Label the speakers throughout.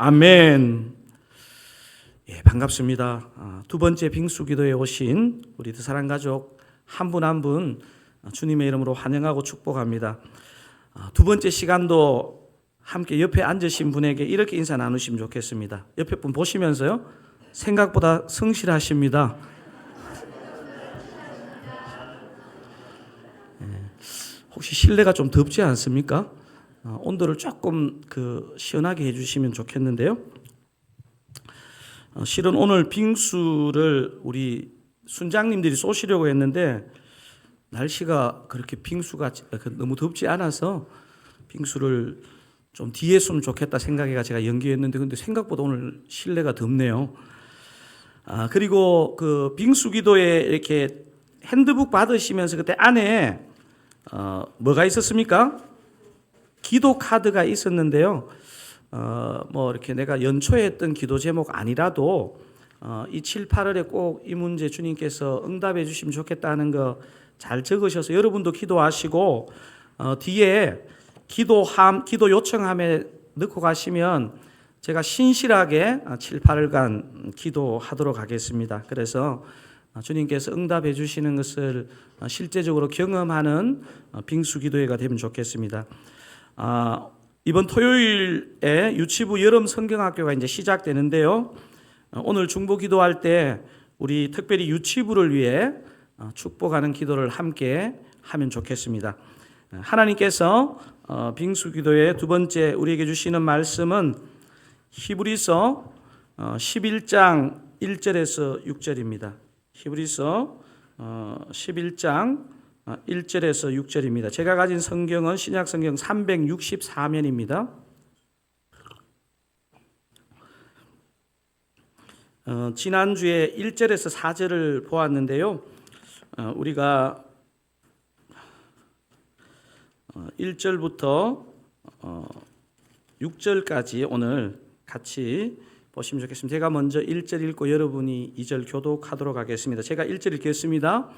Speaker 1: 아멘. 예, 반갑습니다. 두 번째 빙수기도에 오신 우리 사랑 가족 한 분 한 분 주님의 이름으로 환영하고 축복합니다. 두 번째 시간도 함께 옆에 앉으신 분에게 이렇게 인사 나누시면 좋겠습니다. 옆에 분 보시면서요, 생각보다 성실하십니다. 혹시 실내가 좀 덥지 않습니까? 온도를 조금 시원하게 해주시면 좋겠는데요. 실은 오늘 빙수를 우리 순장님들이 쏘시려고 했는데 날씨가 그렇게 빙수가 너무 덥지 않아서 빙수를 좀 뒤에 쏘면 좋겠다 생각해가 제가 연기했는데 근데 생각보다 오늘 실내가 덥네요. 그리고 그 빙수 기도에 이렇게 핸드북 받으시면서 그때 안에 뭐가 있었습니까? 기도 카드가 있었는데요. 뭐 이렇게 내가 연초에 했던 기도 제목 아니라도 이 7, 8월에 꼭 이 문제 주님께서 응답해 주시면 좋겠다는 거 잘 적으셔서 여러분도 기도하시고 뒤에 기도 요청함에 넣고 가시면 제가 신실하게 7, 8월간 기도하도록 하겠습니다. 그래서 주님께서 응답해 주시는 것을 실제적으로 경험하는 빙수 기도회가 되면 좋겠습니다. 이번 토요일에 유치부 여름 성경학교가 이제 시작되는데요. 오늘 중보 기도할 때 우리 특별히 유치부를 위해 축복하는 기도를 함께 하면 좋겠습니다. 하나님께서 빙수 기도의 두 번째 우리에게 주시는 말씀은 히브리서 11장 1절에서 6절입니다. 히브리서 11장 1절에서 6절입니다. 제가 가진 성경은 신약성경 364면입니다. 지난주에 1절에서 4절을 보았는데요. 우리가 1절부터 6절까지 오늘 같이 보시면 좋겠습니다. 제가 먼저 1절 읽고 여러분이 2절 교독하도록 하겠습니다. 제가 1절 읽겠습니다.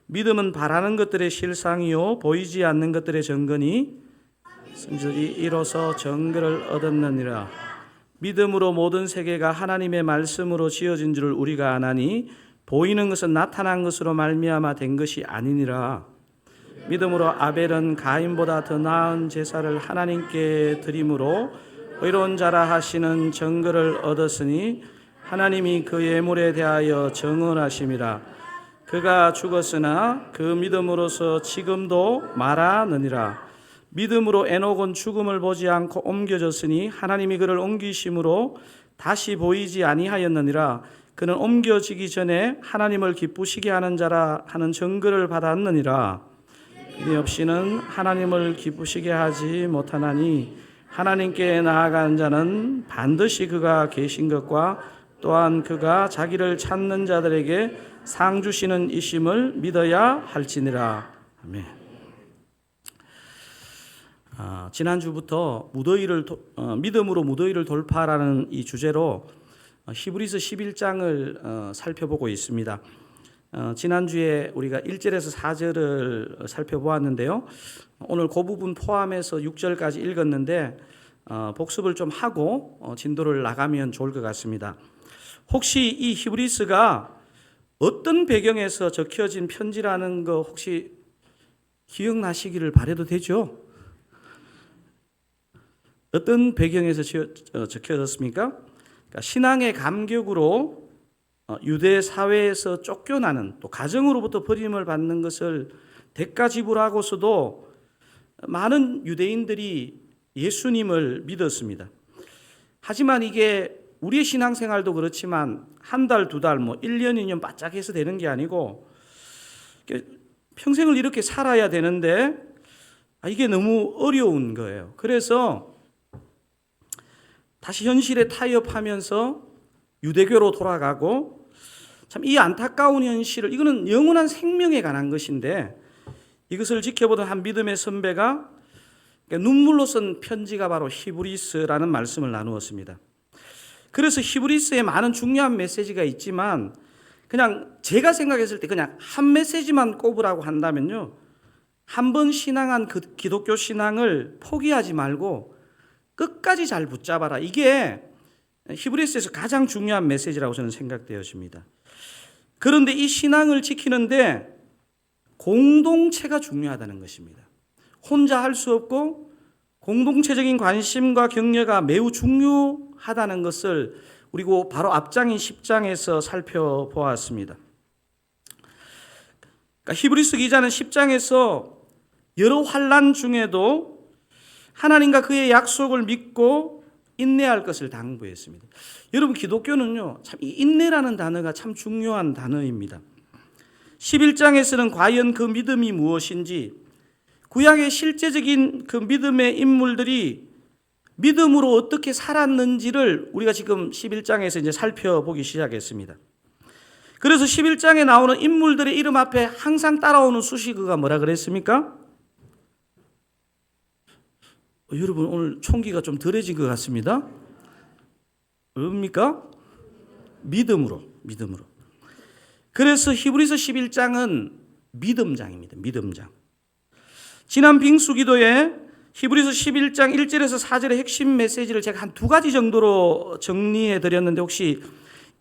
Speaker 1: 믿음은 바라는 것들의 실상이요 보이지 않는 것들의 증거니 성질이 이로써 증거를 얻었느니라. 믿음으로 모든 세계가 하나님의 말씀으로 지어진 줄을 우리가 아나니 보이는 것은 나타난 것으로 말미암아 된 것이 아니니라. 믿음으로 아벨은 가인보다 더 나은 제사를 하나님께 드림으로 의로운 자라 하시는 증거를 얻었으니 하나님이 그 예물에 대하여 정언하심이라. 그가 죽었으나 그 믿음으로서 지금도 말하느니라. 믿음으로 에녹은 죽음을 보지 않고 옮겨졌으니 하나님이 그를 옮기심으로 다시 보이지 아니하였느니라. 그는 옮겨지기 전에 하나님을 기쁘시게 하는 자라 하는 증거를 받았느니라. 이 없이는 하나님을 기쁘시게 하지 못하나니 하나님께 나아가는 자는 반드시 그가 계신 것과 또한 그가 자기를 찾는 자들에게 상 주시는 이심을 믿어야 할지니라. 아멘. 지난주부터 믿음으로 무더위를 돌파하라는 이 주제로 히브리서 11장을 살펴보고 있습니다. 지난주에 우리가 1절에서 4절을 살펴보았는데요. 오늘 그 부분 포함해서 6절까지 읽었는데 복습을 좀 하고 진도를 나가면 좋을 것 같습니다. 혹시 이 히브리서가 어떤 배경에서 적혀진 편지라는 거 혹시 기억나시기를 바라도 되죠? 어떤 배경에서 적혀졌습니까? 그러니까 신앙의 감격으로 유대 사회에서 쫓겨나는 또 가정으로부터 버림을 받는 것을 대가 지불하고서도 많은 유대인들이 예수님을 믿었습니다. 하지만 이게 우리의 신앙생활도 그렇지만 한 달, 두 달, 1년, 2년 바짝 해서 되는 게 아니고 평생을 이렇게 살아야 되는데 이게 너무 어려운 거예요. 그래서 다시 현실에 타협하면서 유대교로 돌아가고 참 이 안타까운 현실을 이거는 영원한 생명에 관한 것인데 이것을 지켜보던 한 믿음의 선배가 눈물로 쓴 편지가 바로 히브리서라는 말씀을 나누었습니다. 그래서 히브리서에 많은 중요한 메시지가 있지만 그냥 제가 생각했을 때 그냥 한 메시지만 꼽으라고 한다면요. 한 번 신앙한 기독교 신앙을 포기하지 말고 끝까지 잘 붙잡아라. 이게 히브리서에서 가장 중요한 메시지라고 저는 생각되어집니다. 그런데 이 신앙을 지키는데 공동체가 중요하다는 것입니다. 혼자 할 수 없고 공동체적인 관심과 격려가 매우 중요하다는 것을 그리고 바로 앞장인 10장에서 살펴보았습니다. 그러니까 히브리서 기자는 10장에서 여러 환난 중에도 하나님과 그의 약속을 믿고 인내할 것을 당부했습니다. 여러분, 기독교는요, 참 이 인내라는 단어가 참 중요한 단어입니다. 11장에서는 과연 그 믿음이 무엇인지, 구약의 실제적인 그 믿음의 인물들이 믿음으로 어떻게 살았는지를 우리가 지금 11장에서 이제 살펴보기 시작했습니다. 그래서 11장에 나오는 인물들의 이름 앞에 항상 따라오는 수식어가 뭐라 그랬습니까? 여러분, 오늘 총기가 좀 덜해진 것 같습니다. 뭡니까? 믿음으로. 그래서 히브리서 11장은 믿음장입니다. 믿음장. 지난 빙수기도에 히브리서 11장 1절에서 4절의 핵심 메시지를 제가 한 두 가지 정도로 정리해 드렸는데 혹시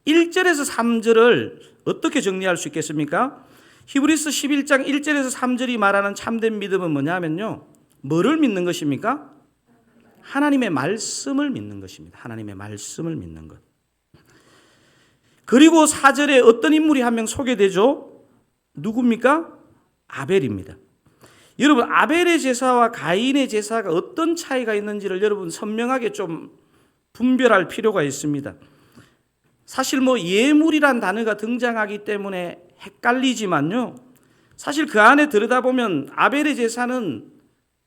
Speaker 1: 1절에서 3절을 어떻게 정리할 수 있겠습니까? 히브리서 11장 1절에서 3절이 말하는 참된 믿음은 뭐냐면요, 뭐를 믿는 것입니까? 하나님의 말씀을 믿는 것입니다. 하나님의 말씀을 믿는 것. 그리고 4절에 어떤 인물이 한 명 소개되죠? 누굽니까? 아벨입니다. 여러분, 아벨의 제사와 가인의 제사가 어떤 차이가 있는지를 여러분 선명하게 좀 분별할 필요가 있습니다. 사실 예물이란 단어가 등장하기 때문에 헷갈리지만요, 사실 그 안에 들여다보면 아벨의 제사는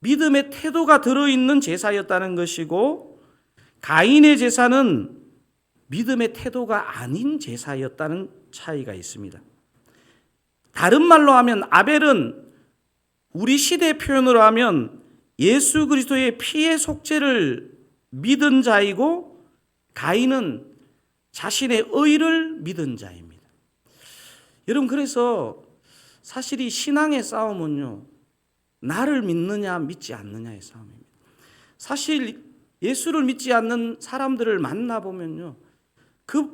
Speaker 1: 믿음의 태도가 들어있는 제사였다는 것이고, 가인의 제사는 믿음의 태도가 아닌 제사였다는 차이가 있습니다. 다른 말로 하면 아벨은 우리 시대 표현으로 하면 예수 그리스도의 피의 속죄를 믿은 자이고, 가인은 자신의 의를 믿은 자입니다. 여러분, 그래서 사실 이 신앙의 싸움은요, 나를 믿느냐 믿지 않느냐의 싸움입니다. 사실 예수를 믿지 않는 사람들을 만나보면요, 그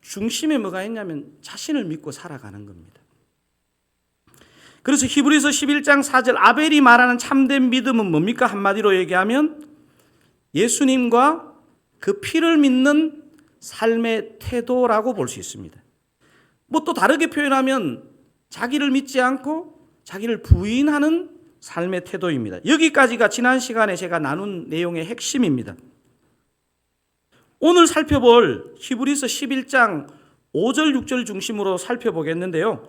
Speaker 1: 중심에 뭐가 있냐면 자신을 믿고 살아가는 겁니다. 그래서 히브리서 11장 4절 아벨이 말하는 참된 믿음은 뭡니까? 한마디로 얘기하면 예수님과 그 피를 믿는 삶의 태도라고 볼 수 있습니다. 또 다르게 표현하면 자기를 믿지 않고 자기를 부인하는 삶의 태도입니다. 여기까지가 지난 시간에 제가 나눈 내용의 핵심입니다. 오늘 살펴볼 히브리서 11장 5절 6절 중심으로 살펴보겠는데요,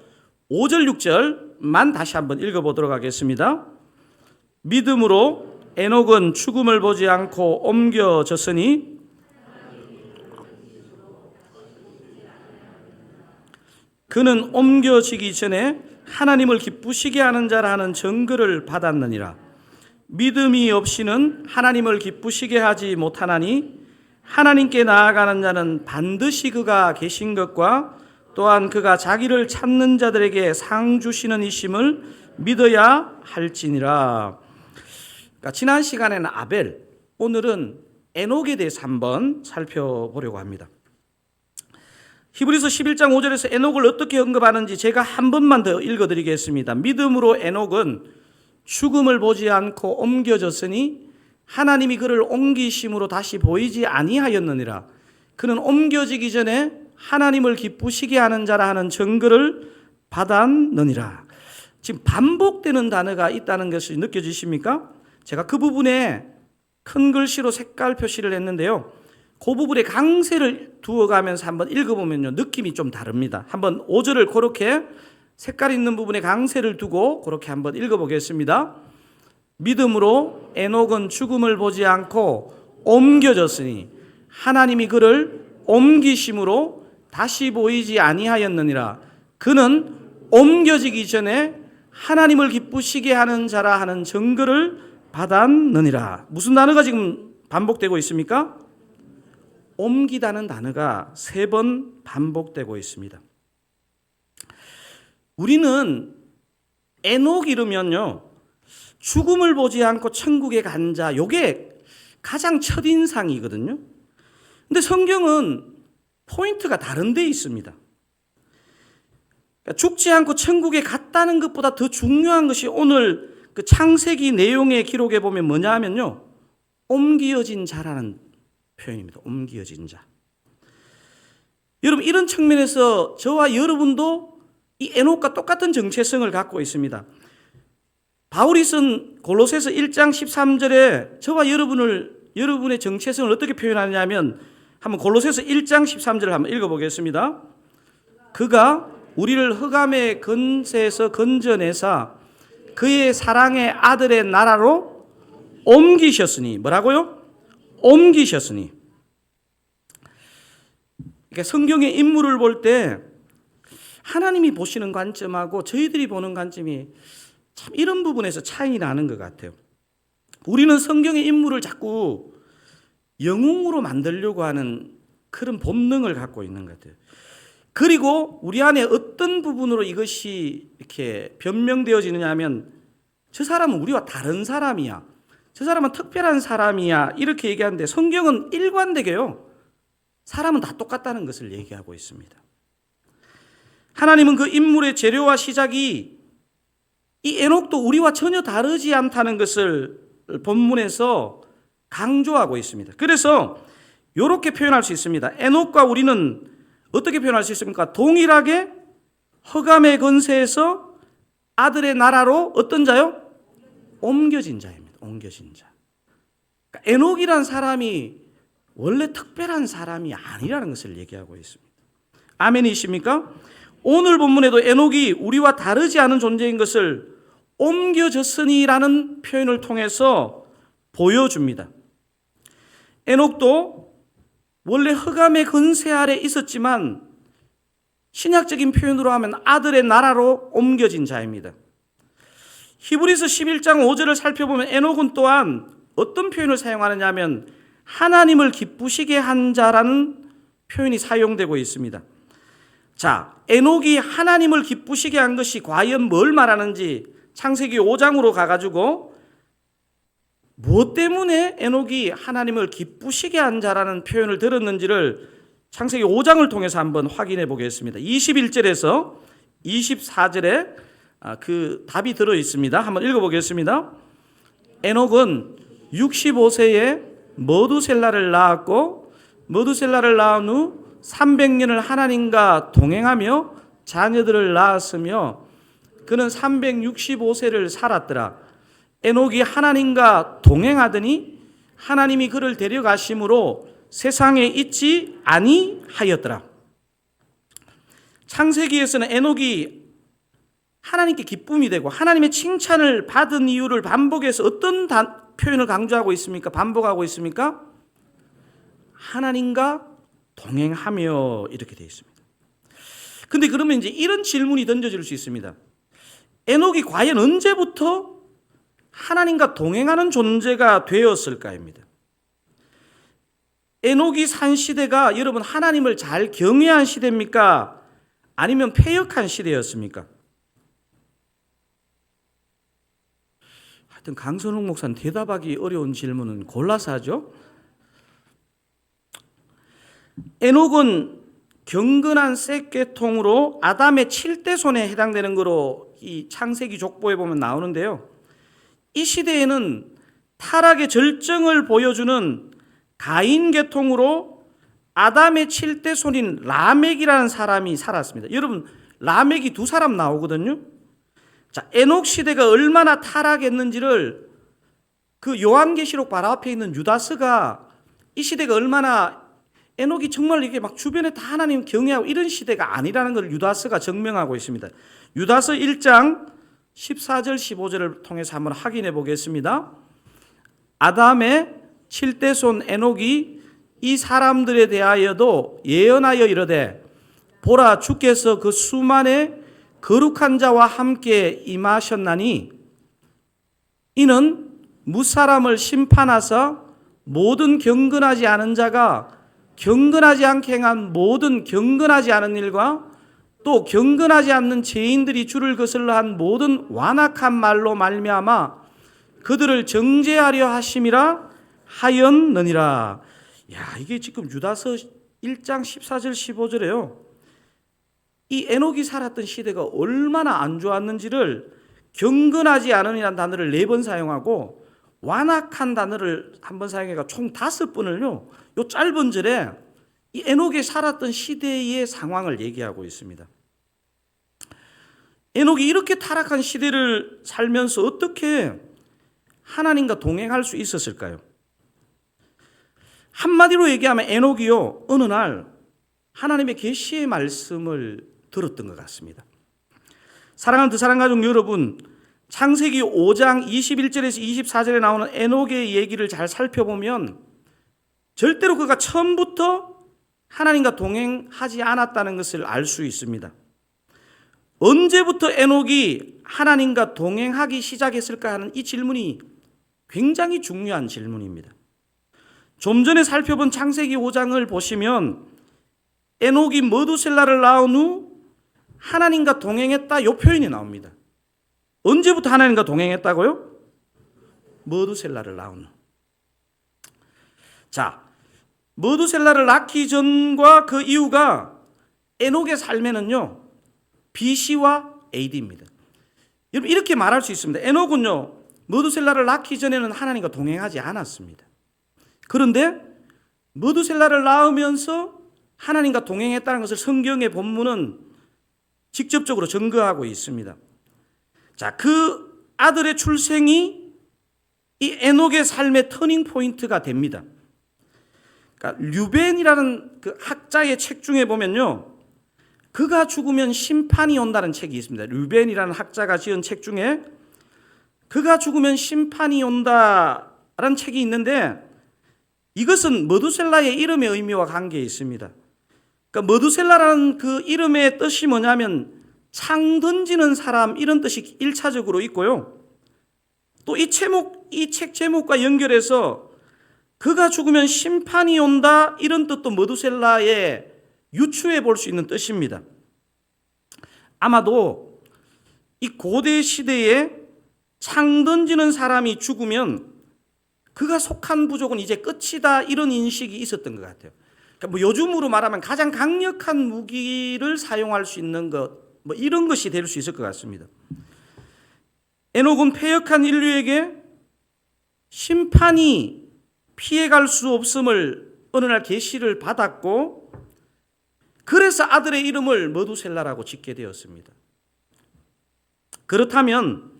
Speaker 1: 5절 6절만 다시 한번 읽어보도록 하겠습니다. 믿음으로 에녹은 죽음을 보지 않고 옮겨졌으니 그는 옮겨지기 전에 하나님을 기쁘시게 하는 자라는 증거를 받았느니라. 믿음이 없이는 하나님을 기쁘시게 하지 못하나니 하나님께 나아가는 자는 반드시 그가 계신 것과 또한 그가 자기를 찾는 자들에게 상 주시는 이심을 믿어야 할지니라. 그러니까 지난 시간에는 아벨, 오늘은 에녹에 대해서 한번 살펴보려고 합니다. 히브리서 11장 5절에서 에녹을 어떻게 언급하는지 제가 한 번만 더 읽어드리겠습니다. 믿음으로 에녹은 죽음을 보지 않고 옮겨졌으니 하나님이 그를 옮기심으로 다시 보이지 아니하였느니라. 그는 옮겨지기 전에 하나님을 기쁘시게 하는 자라 하는 증거를 받았느니라. 지금 반복되는 단어가 있다는 것이 느껴지십니까? 제가 그 부분에 큰 글씨로 색깔 표시를 했는데요, 그 부분에 강세를 두어가면서 한번 읽어보면요, 느낌이 좀 다릅니다. 한번 5절을 그렇게 색깔 있는 부분에 강세를 두고 그렇게 한번 읽어보겠습니다. 믿음으로 에녹은 죽음을 보지 않고 옮겨졌으니 하나님이 그를 옮기심으로 다시 보이지 아니하였느니라. 그는 옮겨지기 전에 하나님을 기쁘시게 하는 자라 하는 증거를 받았느니라. 무슨 단어가 지금 반복되고 있습니까? 옮기다는 단어가 3번 반복되고 있습니다. 우리는 에녹 이르면요, 죽음을 보지 않고 천국에 간 자, 요게 가장 첫인상이거든요. 근데 성경은 포인트가 다른 데 있습니다. 그러니까 죽지 않고 천국에 갔다는 것보다 더 중요한 것이 오늘 그 창세기 내용의 기록에 보면 뭐냐 하면요, 옮겨진 자라는 표현입니다. 옮겨진 자. 여러분, 이런 측면에서 저와 여러분도 이 에녹과 똑같은 정체성을 갖고 있습니다. 바울이 쓴 골로새서 1장 13절에 저와 여러분의 정체성을 어떻게 표현하냐면, 한번 골로새서 1장 13절을 한번 읽어보겠습니다. 그가 우리를 흑암의 권세에서 건져내사 그의 사랑의 아들의 나라로 옮기셨으니, 뭐라고요? 옮기셨으니. 그러니까 성경의 인물을 볼 때 하나님이 보시는 관점하고 저희들이 보는 관점이 참 이런 부분에서 차이 나는 것 같아요. 우리는 성경의 인물을 자꾸 영웅으로 만들려고 하는 그런 본능을 갖고 있는 것 같아요. 그리고 우리 안에 어떤 부분으로 이것이 이렇게 변명되어지느냐 하면, 저 사람은 우리와 다른 사람이야, 저 사람은 특별한 사람이야, 이렇게 얘기하는데 성경은 일관되게요, 사람은 다 똑같다는 것을 얘기하고 있습니다. 하나님은 그 인물의 재료와 시작이 이 에녹도 우리와 전혀 다르지 않다는 것을 본문에서 강조하고 있습니다. 그래서 이렇게 표현할 수 있습니다. 에녹과 우리는 어떻게 표현할 수 있습니까? 동일하게 흑암의 권세에서 아들의 나라로 어떤 자요? 옮겨진 자입니다. 옮겨진 자. 그러니까 에녹이란 사람이 원래 특별한 사람이 아니라는 것을 얘기하고 있습니다. 아멘이십니까? 오늘 본문에도 에녹이 우리와 다르지 않은 존재인 것을 옮겨졌으니라는 표현을 통해서 보여줍니다. 에녹도 원래 흑암의 권세 아래 있었지만 신약적인 표현으로 하면 아들의 나라로 옮겨진 자입니다. 히브리서 11장 5절을 살펴보면 에녹은 또한 어떤 표현을 사용하느냐 하면 하나님을 기쁘시게 한 자라는 표현이 사용되고 있습니다. 자, 에녹이 하나님을 기쁘시게 한 것이 과연 뭘 말하는지 창세기 5장으로 가가지고 무엇 때문에 에녹이 하나님을 기쁘시게 한 자라는 표현을 들었는지를 창세기 5장을 통해서 한번 확인해 보겠습니다. 21절에서 24절에 그 답이 들어 있습니다. 한번 읽어보겠습니다. 에녹은 65세에 머두셀라를 낳았고 머두셀라를 낳은 후 300년을 하나님과 동행하며 자녀들을 낳았으며 그는 365세를 살았더라. 에녹이 하나님과 동행하더니 하나님이 그를 데려가심으로 세상에 있지 아니하였더라. 창세기에서는 에녹이 하나님께 기쁨이 되고 하나님의 칭찬을 받은 이유를 반복해서 어떤 표현을 강조하고 있습니까? 반복하고 있습니까? 하나님과 동행하며 이렇게 되어 있습니다. 근데 그러면 이제 이런 질문이 던져질 수 있습니다. 에녹이 과연 언제부터 하나님과 동행하는 존재가 되었을까입니다. 에녹이 산 시대가 여러분 하나님을 잘 경외한 시대입니까? 아니면 패역한 시대였습니까? 하여튼 강선홍 목사는 대답하기 어려운 질문은 골라서 하죠. 에녹은 경건한 셋 계통으로 아담의 7대손에 해당되는 거로 이 창세기 족보에 보면 나오는데요. 이 시대에는 타락의 절정을 보여주는 가인 계통으로 아담의 7대손인 라멕이라는 사람이 살았습니다. 여러분, 라멕이 두 사람 나오거든요. 자, 에녹 시대가 얼마나 타락했는지를 그 요한계시록 바로 앞에 있는 유다서가 이 시대가 얼마나 에녹이 정말 이게 막 주변에 다 하나님 경외하고 이런 시대가 아니라는 걸 유다서가 증명하고 있습니다. 유다서 1장 14절 15절을 통해서 한번 확인해 보겠습니다. 아담의 7대손 에녹이 이 사람들에 대하여도 예언하여 이르되 보라 주께서 그 수만의 거룩한 자와 함께 임하셨나니 이는 무사람을 심판하사 모든 경건하지 않은 자가 경건하지 않게 행한 모든 경건하지 않은 일과 또 경건하지 않는 죄인들이 주를 거슬러 한 모든 완악한 말로 말미암아 그들을 정죄하려 하심이라 하였느니라. 야, 이게 지금 유다서 1장 14절 15절에요. 이 에녹이 살았던 시대가 얼마나 안 좋았는지를 경건하지 않음이라는 단어를 4번 사용하고 완악한 단어를 한 번 사용해가 총 5번을요. 요 짧은 절에 이 에녹이 살았던 시대의 상황을 얘기하고 있습니다. 에녹이 이렇게 타락한 시대를 살면서 어떻게 하나님과 동행할 수 있었을까요? 한마디로 얘기하면 에녹이요, 어느 날 하나님의 계시의 말씀을 들었던 것 같습니다. 사랑하는 사랑가족 여러분, 창세기 5장 21절에서 24절에 나오는 에녹의 얘기를 잘 살펴보면 절대로 그가 처음부터 하나님과 동행하지 않았다는 것을 알 수 있습니다. 언제부터 에녹이 하나님과 동행하기 시작했을까 하는 이 질문이 굉장히 중요한 질문입니다. 좀 전에 살펴본 창세기 5장을 보시면 에녹이 머두셀라를 낳은 후 하나님과 동행했다 이 표현이 나옵니다. 언제부터 하나님과 동행했다고요? 머두셀라를 낳은 후. 자, 머두셀라를 낳기 전과 그 이후가 에녹의 삶에는요, BC와 AD입니다. 여러분 이렇게 말할 수 있습니다. 에녹은요, 머두셀라를 낳기 전에는 하나님과 동행하지 않았습니다. 그런데 머두셀라를 낳으면서 하나님과 동행했다는 것을 성경의 본문은 직접적으로 증거하고 있습니다. 자, 그 아들의 출생이 이 에녹의 삶의 터닝 포인트가 됩니다. 그러니까 류벤이라는 그 학자의 책 중에 보면요, 그가 죽으면 심판이 온다는 책이 있습니다. 류벤이라는 학자가 지은 책 중에 그가 죽으면 심판이 온다라는 책이 있는데 이것은 머두셀라의 이름의 의미와 관계에 있습니다. 그러니까 머두셀라라는 그 이름의 뜻이 뭐냐면 창 던지는 사람 이런 뜻이 1차적으로 있고요. 또 이 책 제목과 연결해서 그가 죽으면 심판이 온다 이런 뜻도 머두셀라의 유추해 볼 수 있는 뜻입니다. 아마도 이 고대 시대에 창 던지는 사람이 죽으면 그가 속한 부족은 이제 끝이다 이런 인식이 있었던 것 같아요. 그러니까 뭐 요즘으로 말하면 가장 강력한 무기를 사용할 수 있는 것, 뭐 이런 것이 될 수 있을 것 같습니다. 에녹은 패역한 인류에게 심판이 피해갈 수 없음을 어느 날 계시를 받았고 그래서 아들의 이름을 머두셀라라고 짓게 되었습니다. 그렇다면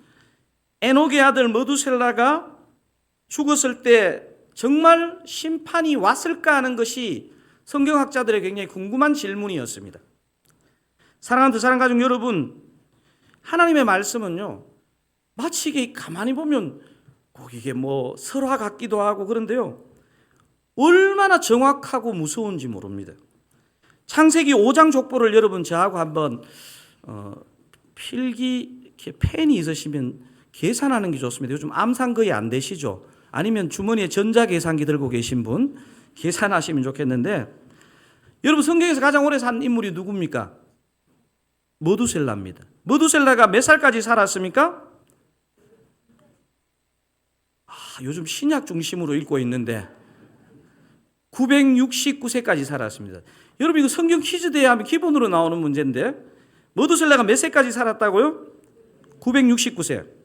Speaker 1: 에녹의 아들 머두셀라가 죽었을 때 정말 심판이 왔을까 하는 것이 성경학자들의 굉장히 궁금한 질문이었습니다. 사랑하는 사랑가족 여러분, 하나님의 말씀은요, 마치 이게 가만히 보면 꼭 이게 뭐 설화 같기도 하고 그런데요, 얼마나 정확하고 무서운지 모릅니다. 창세기 5장 족보를 여러분 저하고 한번 필기 이렇게 펜이 있으시면 계산하는 게 좋습니다. 요즘 암산 거의 안 되시죠? 아니면 주머니에 전자계산기 들고 계신 분 계산하시면 좋겠는데, 여러분 성경에서 가장 오래 산 인물이 누굽니까? 머두셀라입니다. 머두셀라가 몇 살까지 살았습니까? 요즘 신약 중심으로 읽고 있는데 969세까지 살았습니다. 여러분 이거 성경 퀴즈 대회 하면 기본으로 나오는 문제인데 머두셀라가 몇 세까지 살았다고요? 969세.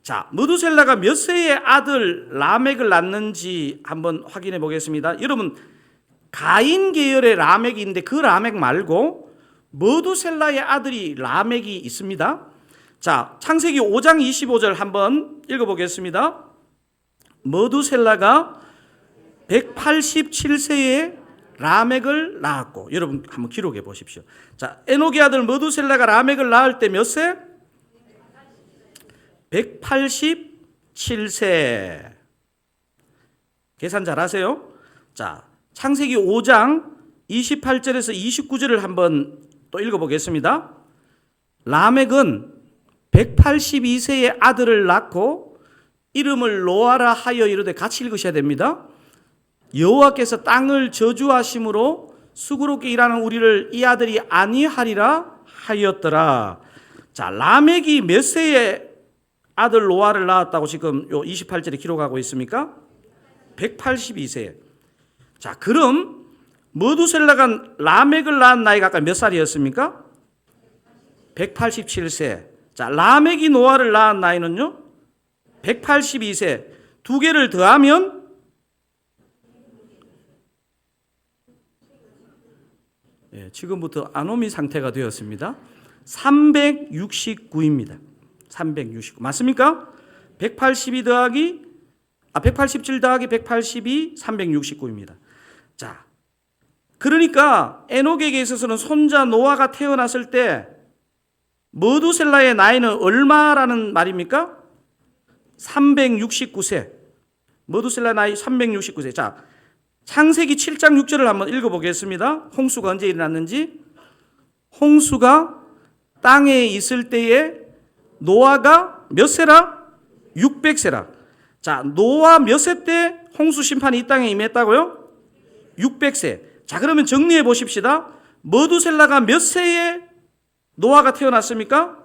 Speaker 1: 자, 머두셀라가 몇 세의 아들 라멕을 낳는지 한번 확인해 보겠습니다. 여러분 가인 계열의 라멕이 있는데 그 라멕 말고 머두셀라의 아들이 라멕이 있습니다. 자, 창세기 5장 25절 한번 읽어보겠습니다. 머두셀라가 187세에 라멕을 낳았고, 여러분 한번 기록해 보십시오. 자, 에녹의 아들 머두셀라가 라멕을 낳을 때 몇 세? 187세. 계산 잘 하세요. 자, 창세기 5장 28절에서 29절을 한번 또 읽어보겠습니다. 라멕은 182세의 아들을 낳고 이름을 노아라 하여 이르되, 같이 읽으셔야 됩니다. 여호와께서 땅을 저주하심으로 수고롭게 일하는 우리를 이 아들이 아니하리라 하였더라. 자, 라멕이 몇 세의 아들 노아를 낳았다고 지금 요 28절에 기록하고 있습니까? 182세. 자, 그럼 머두셀라가 라멕을 낳은 나이가 아까 몇 살이었습니까? 187세. 자, 라멕이 노아를 낳은 나이는요? 182세. 두 개를 더하면 지금부터 아노미 상태가 되었습니다. 369입니다. 369. 맞습니까? 187 더하기 369입니다. 자, 그러니까 에녹에게 있어서는 손자 노아가 태어났을 때 머두셀라의 나이는 얼마라는 말입니까? 369세. 머두셀라 나이 369세. 자, 창세기 7장 6절을 한번 읽어보겠습니다. 홍수가 언제 일어났는지. 홍수가 땅에 있을 때에 노아가 몇 세라? 600세라. 자, 노아 몇 세 때 홍수 심판이 이 땅에 임했다고요? 600세. 자, 그러면 정리해 보십시다. 머두셀라가 몇 세에 노아가 태어났습니까?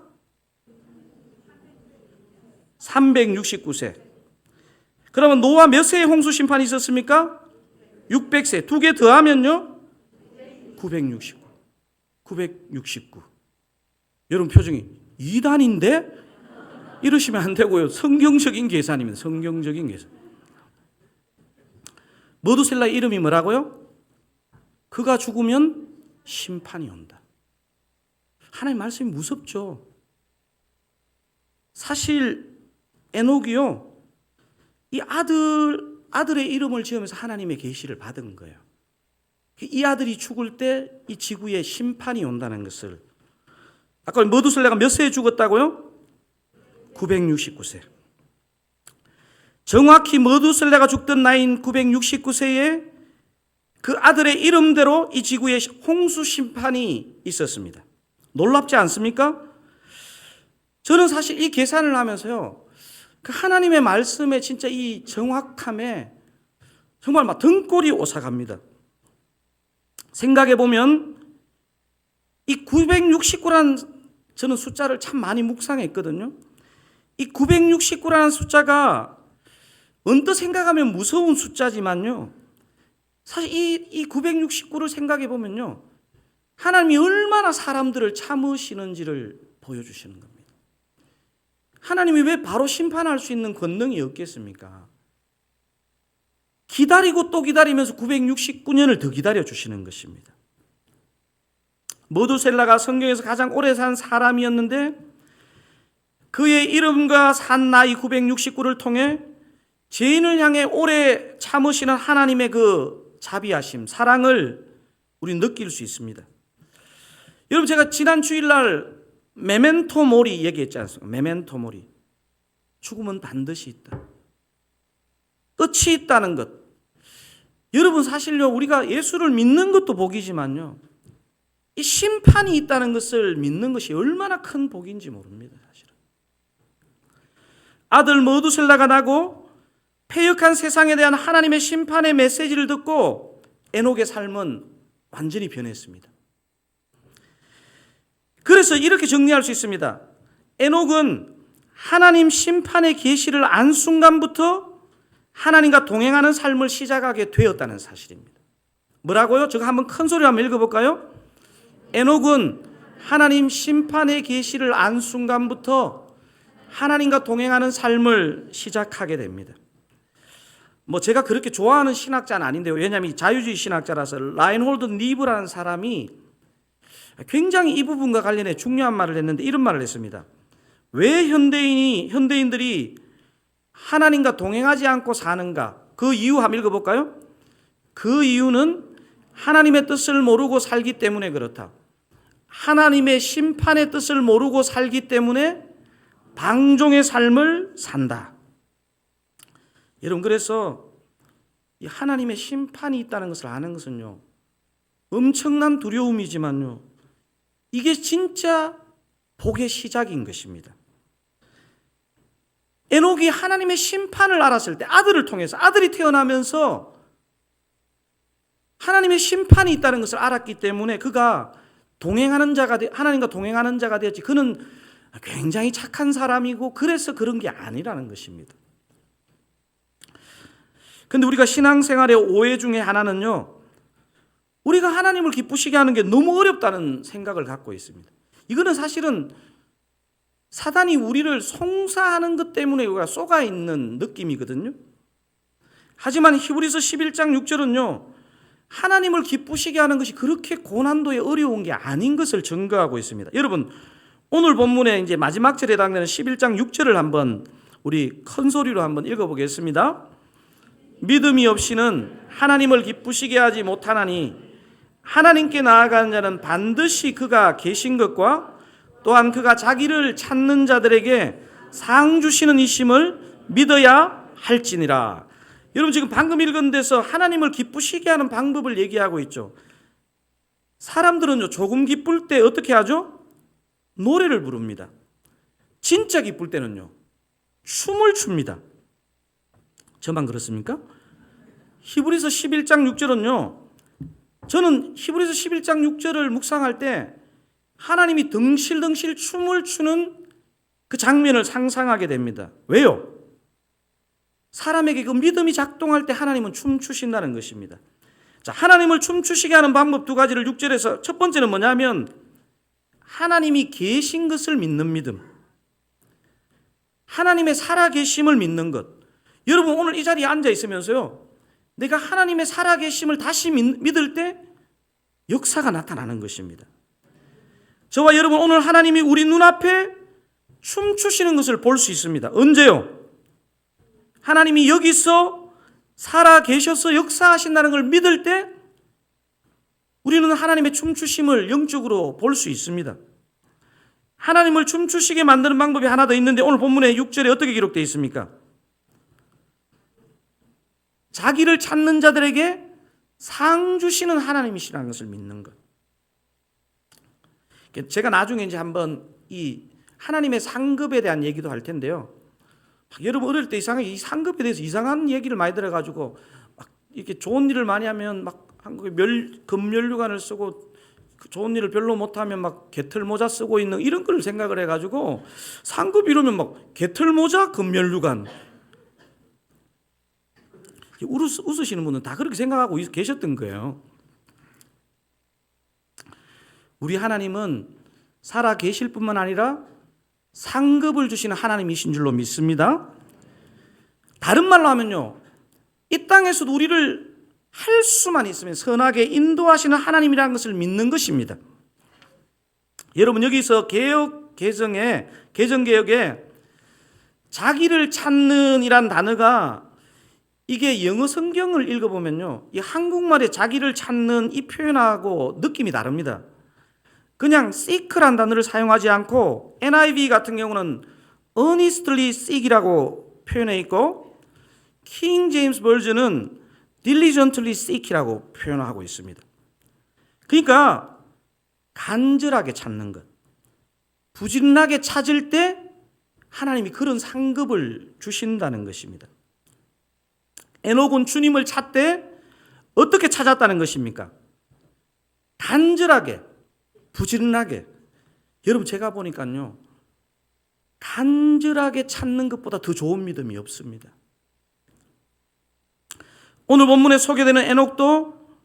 Speaker 1: 369세. 그러면 노아 몇 세에 홍수 심판이 있었습니까? 600세. 두 개 더하면요? 969. 969. 여러분 표정이 2단인데? 이러시면 안 되고요. 성경적인 계산입니다. 성경적인 계산. 머두셀라의 이름이 뭐라고요? 그가 죽으면 심판이 온다. 하나님 말씀이 무섭죠. 사실 에녹이요, 이 아들의 이름을 지으면서 하나님의 계시를 받은 거예요. 이 아들이 죽을 때 이 지구에 심판이 온다는 것을. 아까 머두셀라가 몇 세에 죽었다고요? 969세. 정확히 머두셀라가 죽던 나이인 969세에 그 아들의 이름대로 이 지구에 홍수 심판이 있었습니다. 놀랍지 않습니까? 저는 사실 이 계산을 하면서요, 그 하나님의 말씀에 진짜 이 정확함에 정말 막 등골이 오싹합니다. 생각해 보면 이 969라는 저는 숫자를 참 많이 묵상했거든요. 이 969라는 숫자가 언뜻 생각하면 무서운 숫자지만요, 사실 이 969를 생각해 보면요, 하나님이 얼마나 사람들을 참으시는지를 보여주시는 겁니다. 하나님이 왜 바로 심판할 수 있는 권능이 없겠습니까? 기다리고 또 기다리면서 969년을 더 기다려 주시는 것입니다. 머두셀라가 성경에서 가장 오래 산 사람이었는데 그의 이름과 산 나이 969를 통해 죄인을 향해 오래 참으시는 하나님의 그 자비하심, 사랑을 우리 느낄 수 있습니다. 여러분, 제가 지난 주일날 메멘토 모리 얘기했지 않습니까? 메멘토 모리. 죽음은 반드시 있다. 끝이 있다는 것. 여러분, 사실요, 우리가 예수를 믿는 것도 복이지만요, 이 심판이 있다는 것을 믿는 것이 얼마나 큰 복인지 모릅니다, 사실은. 아들 머두셀라가 나고 패역한 세상에 대한 하나님의 심판의 메시지를 듣고 에녹의 삶은 완전히 변했습니다. 그래서 이렇게 정리할 수 있습니다. 에녹은 하나님 심판의 계시를 안 순간부터 하나님과 동행하는 삶을 시작하게 되었다는 사실입니다. 뭐라고요? 제가 한번 큰 소리로 한번 읽어볼까요? 에녹은 하나님 심판의 계시를 안 순간부터 하나님과 동행하는 삶을 시작하게 됩니다. 제가 그렇게 좋아하는 신학자는 아닌데요. 왜냐하면 자유주의 신학자라서 라인홀드 니브라는 사람이 굉장히 이 부분과 관련해 중요한 말을 했는데 이런 말을 했습니다. 왜 현대인들이 하나님과 동행하지 않고 사는가? 그 이유 한번 읽어볼까요? 그 이유는 하나님의 뜻을 모르고 살기 때문에 그렇다. 하나님의 심판의 뜻을 모르고 살기 때문에 방종의 삶을 산다. 여러분, 그래서 이 하나님의 심판이 있다는 것을 아는 것은요, 엄청난 두려움이지만요, 이게 진짜 복의 시작인 것입니다. 에녹이 하나님의 심판을 알았을 때, 아들을 통해서, 아들이 태어나면서 하나님의 심판이 있다는 것을 알았기 때문에 그가 하나님과 동행하는 자가 되었지. 그는 굉장히 착한 사람이고 그래서 그런 게 아니라는 것입니다. 근데 우리가 신앙생활의 오해 중에 하나는요, 우리가 하나님을 기쁘시게 하는 게 너무 어렵다는 생각을 갖고 있습니다. 이거는 사실은 사단이 우리를 송사하는 것 때문에 우리가 쏘가 있는 느낌이거든요. 하지만 히브리서 11장 6절은요, 하나님을 기쁘시게 하는 것이 그렇게 고난도에 어려운 게 아닌 것을 증거하고 있습니다. 여러분, 오늘 본문의 이제 마지막 절에 해당되는 11장 6절을 한번 우리 큰 소리로 한번 읽어보겠습니다. 믿음이 없이는 하나님을 기쁘시게 하지 못하나니 하나님께 나아가는 자는 반드시 그가 계신 것과 또한 그가 자기를 찾는 자들에게 상 주시는 이심을 믿어야 할지니라. 여러분, 지금 방금 읽은 데서 하나님을 기쁘시게 하는 방법을 얘기하고 있죠. 사람들은요, 조금 기쁠 때 어떻게 하죠? 노래를 부릅니다. 진짜 기쁠 때는요, 춤을 춥니다. 저만 그렇습니까? 히브리서 11장 6절은요, 저는 히브리서 11장 6절을 묵상할 때 하나님이 덩실덩실 춤을 추는 그 장면을 상상하게 됩니다. 왜요? 사람에게 그 믿음이 작동할 때 하나님은 춤추신다는 것입니다. 자, 하나님을 춤추시게 하는 방법 두 가지를 6절에서, 첫 번째는 뭐냐면 하나님이 계신 것을 믿는 믿음, 하나님의 살아계심을 믿는 것. 여러분, 오늘 이 자리에 앉아 있으면서요, 내가 하나님의 살아계심을 다시 믿을 때 역사가 나타나는 것입니다. 저와 여러분, 오늘 하나님이 우리 눈앞에 춤추시는 것을 볼 수 있습니다. 언제요? 하나님이 여기서 살아계셔서 역사하신다는 걸 믿을 때 우리는 하나님의 춤추심을 영적으로 볼 수 있습니다. 하나님을 춤추시게 만드는 방법이 하나 더 있는데 오늘 본문의 6절에 어떻게 기록되어 있습니까? 자기를 찾는 자들에게 상 주시는 하나님이시라는 것을 믿는 것. 제가 나중에 이제 한번 이 하나님의 상급에 대한 얘기도 할 텐데요. 여러분, 어릴 때 이상하게 이 상급에 대해서 이상한 얘기를 많이 들어가지고 막 이렇게 좋은 일을 많이 하면 막 한국에 금면류관을 쓰고 좋은 일을 별로 못하면 막 개털모자 쓰고 있는 이런 걸 생각을 해가지고 상급 이러면 막 개털모자 금면류관. 웃으시는 분은 다 그렇게 생각하고 계셨던 거예요. 우리 하나님은 살아 계실 뿐만 아니라 상급을 주시는 하나님이신 줄로 믿습니다. 다른 말로 하면요, 이 땅에서도 우리를 할 수만 있으면 선하게 인도하시는 하나님이라는 것을 믿는 것입니다. 여러분, 여기서 개정개혁에 자기를 찾는 이란 단어가, 이게 영어 성경을 읽어보면요, 이 한국말에 자기를 찾는 이 표현하고 느낌이 다릅니다. 그냥 seek란 단어를 사용하지 않고 NIV 같은 경우는 earnestly seek이라고 표현해 있고 킹 제임스 버전은 diligently seek이라고 표현하고 있습니다. 그러니까 간절하게 찾는 것, 부진하게 찾을 때 하나님이 그런 상급을 주신다는 것입니다. 에녹은 주님을 찾되 어떻게 찾았다는 것입니까? 간절하게, 부지런하게. 여러분, 제가 보니까요, 간절하게 찾는 것보다 더 좋은 믿음이 없습니다. 오늘 본문에 소개되는 에녹도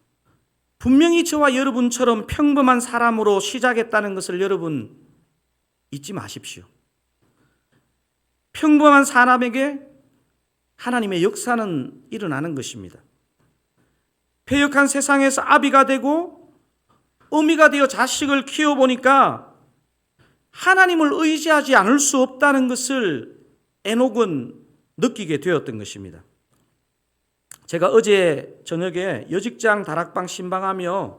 Speaker 1: 분명히 저와 여러분처럼 평범한 사람으로 시작했다는 것을 여러분 잊지 마십시오. 평범한 사람에게 하나님의 역사는 일어나는 것입니다. 패역한 세상에서 아비가 되고 어미가 되어 자식을 키워보니까 하나님을 의지하지 않을 수 없다는 것을 에녹은 느끼게 되었던 것입니다. 제가 어제 저녁에 여직장 다락방 신방하며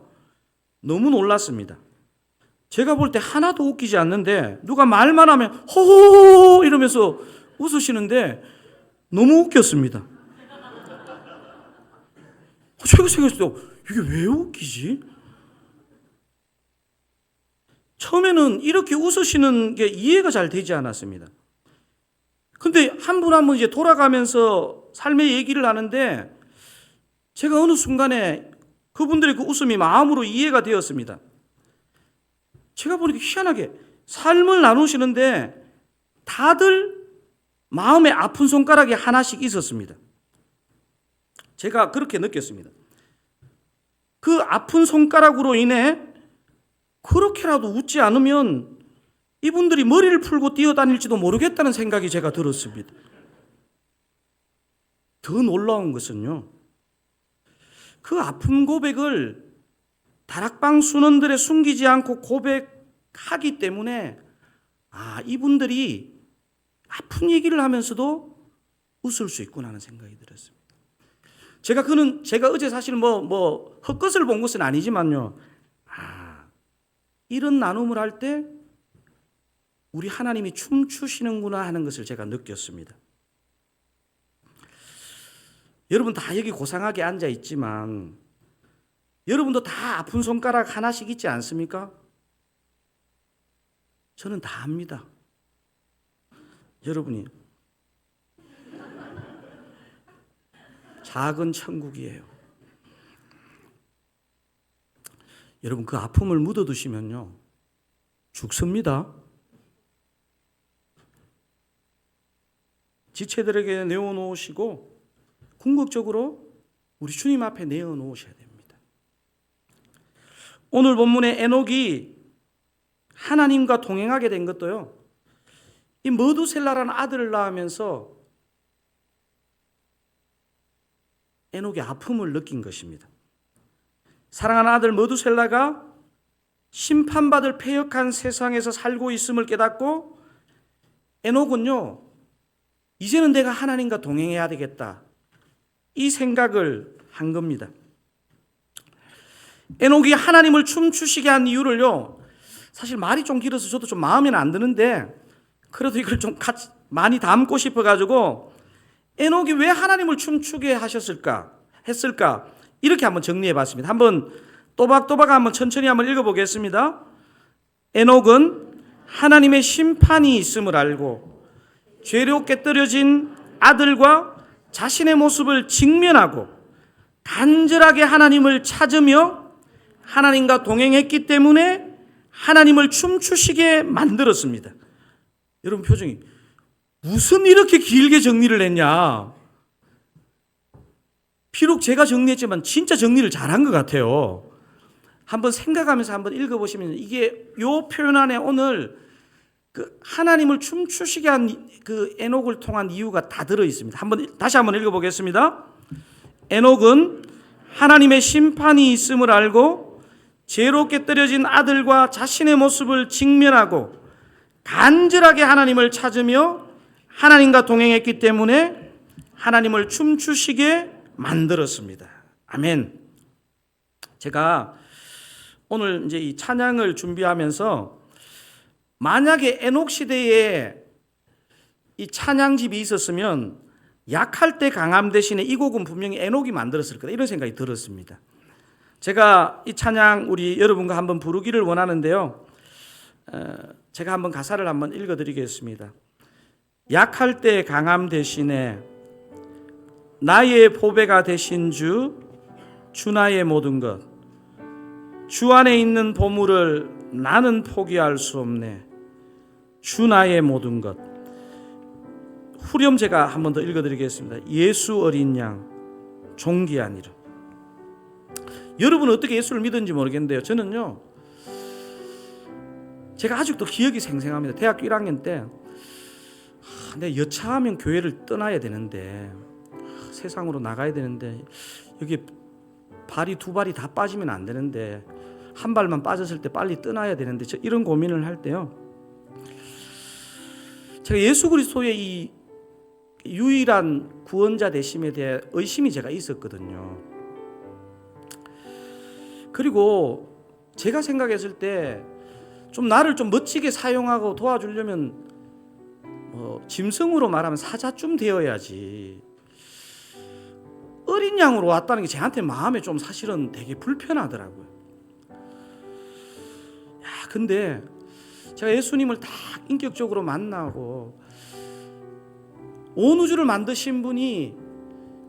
Speaker 1: 너무 놀랐습니다. 제가 볼 때 하나도 웃기지 않는데 누가 말만 하면 호호호 이러면서 웃으시는데 너무 웃겼습니다. 제가 생각했어요. 이게 왜 웃기지? 처음에는 이렇게 웃으시는 게 이해가 잘 되지 않았습니다. 근데 한 분 한 분 이제 돌아가면서 삶의 얘기를 하는데 제가 어느 순간에 그분들의 그 웃음이 마음으로 이해가 되었습니다. 제가 보니까 희한하게 삶을 나누시는데 다들 마음에 아픈 손가락이 하나씩 있었습니다. 제가 그렇게 느꼈습니다. 그 아픈 손가락으로 인해 그렇게라도 웃지 않으면 이분들이 머리를 풀고 뛰어다닐지도 모르겠다는 생각이 제가 들었습니다. 더 놀라운 것은요, 그 아픈 고백을 다락방 순원들에 숨기지 않고 고백하기 때문에 이분들이 아픈 얘기를 하면서도 웃을 수 있구나 하는 생각이 들었습니다. 제가 어제 사실 헛것을 본 것은 아니지만요, 이런 나눔을 할 때 우리 하나님이 춤추시는구나 하는 것을 제가 느꼈습니다. 여러분 다 여기 고상하게 앉아 있지만 여러분도 다 아픈 손가락 하나씩 있지 않습니까? 저는 다 합니다. 여러분이 작은 천국이에요. 여러분 그 아픔을 묻어두시면요 죽습니다. 지체들에게 내어놓으시고 궁극적으로 우리 주님 앞에 내어놓으셔야 됩니다. 오늘 본문의 에녹이 하나님과 동행하게 된 것도요, 이 머두셀라라는 아들을 낳으면서 에녹이 아픔을 느낀 것입니다. 사랑하는 아들 머두셀라가 심판받을 패역한 세상에서 살고 있음을 깨닫고 에녹은요, 이제는 내가 하나님과 동행해야 되겠다, 이 생각을 한 겁니다. 에녹이 하나님을 춤추시게 한 이유를요, 사실 말이 좀 길어서 저도 좀 마음에는 안 드는데 그래도 이걸 좀 같이 많이 담고 싶어가지고 에녹이 왜 하나님을 춤추게 했을까 이렇게 한번 정리해 봤습니다. 한번 또박또박 한번 천천히 한번 읽어보겠습니다. 에녹은 하나님의 심판이 있음을 알고 죄롭게 떨어진 아들과 자신의 모습을 직면하고 간절하게 하나님을 찾으며 하나님과 동행했기 때문에 하나님을 춤추시게 만들었습니다. 여러분 표정이 무슨 이렇게 길게 정리를 했냐? 비록 제가 정리했지만 진짜 정리를 잘한 것 같아요. 한번 생각하면서 한번 읽어보시면 이게 요 표현 안에 오늘 그 하나님을 춤추시게 한 그 에녹을 통한 이유가 다 들어 있습니다. 다시 한번 읽어보겠습니다. 에녹은 하나님의 심판이 있음을 알고 죄롭게 떨어진 아들과 자신의 모습을 직면하고 간절하게 하나님을 찾으며 하나님과 동행했기 때문에 하나님을 춤추시게 만들었습니다. 아멘. 제가 오늘 이제 이 찬양을 준비하면서 만약에 에녹 시대에 이 찬양집이 있었으면 약할 때 강함 대신에 이 곡은 분명히 에녹이 만들었을 거다, 이런 생각이 들었습니다. 제가 이 찬양 우리 여러분과 한번 부르기를 원하는데요, 제가 한번 가사를 한번 읽어드리겠습니다. 약할 때 강함 대신에 나의 보배가 되신 주 나의 모든 것, 주 안에 있는 보물을 나는 포기할 수 없네, 주 나의 모든 것. 후렴 제가 한 번 더 읽어드리겠습니다. 예수 어린 양 존귀한 이름. 여러분은 어떻게 예수를 믿었는지 모르겠는데요, 저는요, 제가 아직도 기억이 생생합니다. 대학교 1학년 때 내가 여차하면 교회를 떠나야 되는데, 세상으로 나가야 되는데, 여기 두 발이 다 빠지면 안 되는데, 한 발만 빠졌을 때 빨리 떠나야 되는데, 이런 고민을 할 때요, 제가 예수 그리스도의 이 유일한 구원자 되심에 대해 의심이 제가 있었거든요. 그리고 제가 생각했을 때 좀 나를 좀 멋지게 사용하고 도와주려면 짐승으로 말하면 사자쯤 되어야지, 어린 양으로 왔다는 게 저한테 마음에 좀 사실은 되게 불편하더라고요. 근데 제가 예수님을 다 인격적으로 만나고 온 우주를 만드신 분이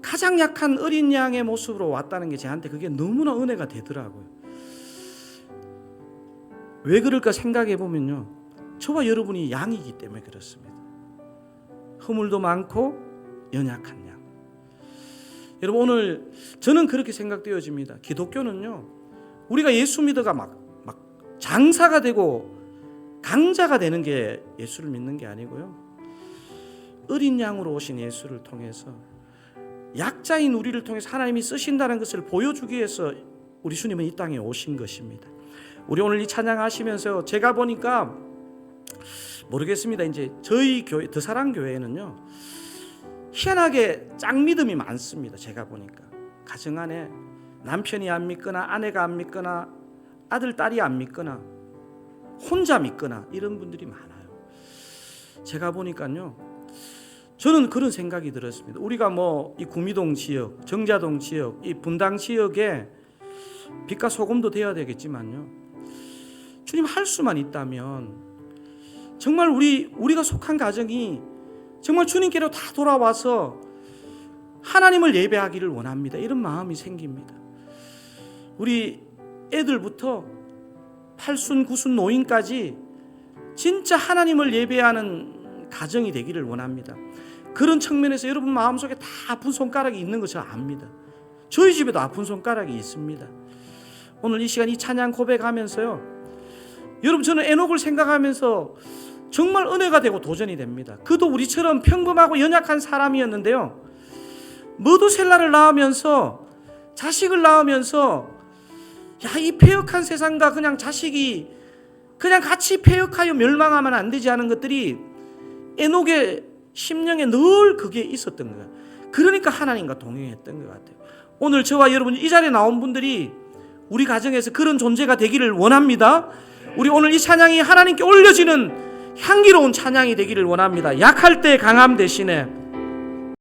Speaker 1: 가장 약한 어린 양의 모습으로 왔다는 게 저한테 그게 너무나 은혜가 되더라고요. 왜 그럴까 생각해 보면요, 저와 여러분이 양이기 때문에 그렇습니다. 허물도 많고 연약한 양. 여러분, 오늘 저는 그렇게 생각되어집니다. 기독교는요, 우리가 예수 믿어가 막 장사가 되고 강자가 되는 게 예수를 믿는 게 아니고요, 어린 양으로 오신 예수를 통해서 약자인 우리를 통해서 하나님이 쓰신다는 것을 보여주기 위해서 우리 주님은 이 땅에 오신 것입니다. 우리 오늘 이 찬양하시면서 제가 보니까 모르겠습니다. 이제 저희 교회 더사랑 교회는요, 희한하게 짝믿음이 많습니다. 제가 보니까 가정 안에 남편이 안 믿거나 아내가 안 믿거나 아들 딸이 안 믿거나 혼자 믿거나 이런 분들이 많아요. 제가 보니까요, 저는 그런 생각이 들었습니다. 우리가 뭐 이 구미동 지역, 정자동 지역, 이 분당 지역에 빛과 소금도 되어야 되겠지만요, 주님 할 수만 있다면 정말 우리가 속한 가정이 정말 주님께로 다 돌아와서 하나님을 예배하기를 원합니다. 이런 마음이 생깁니다. 우리 애들부터 팔순 구순 노인까지 진짜 하나님을 예배하는 가정이 되기를 원합니다. 그런 측면에서 여러분 마음속에 다 아픈 손가락이 있는 거 저 압니다. 저희 집에도 아픈 손가락이 있습니다. 오늘 이 시간 이 찬양 고백하면서요, 여러분, 저는 에녹을 생각하면서 정말 은혜가 되고 도전이 됩니다. 그도 우리처럼 평범하고 연약한 사람이었는데요, 머두셀라를 낳으면서 자식을 낳으면서 이 패역한 세상과 그냥 자식이 그냥 같이 패역하여 멸망하면 안 되지 않은 것들이 에녹의 심령에 늘 그게 있었던 거예요. 그러니까 하나님과 동행했던 것 같아요. 오늘 저와 여러분 이 자리에 나온 분들이 우리 가정에서 그런 존재가 되기를 원합니다. 우리 오늘 이 찬양이 하나님께 올려지는 향기로운 찬양이 되기를 원합니다. 약할 때 강함 대신에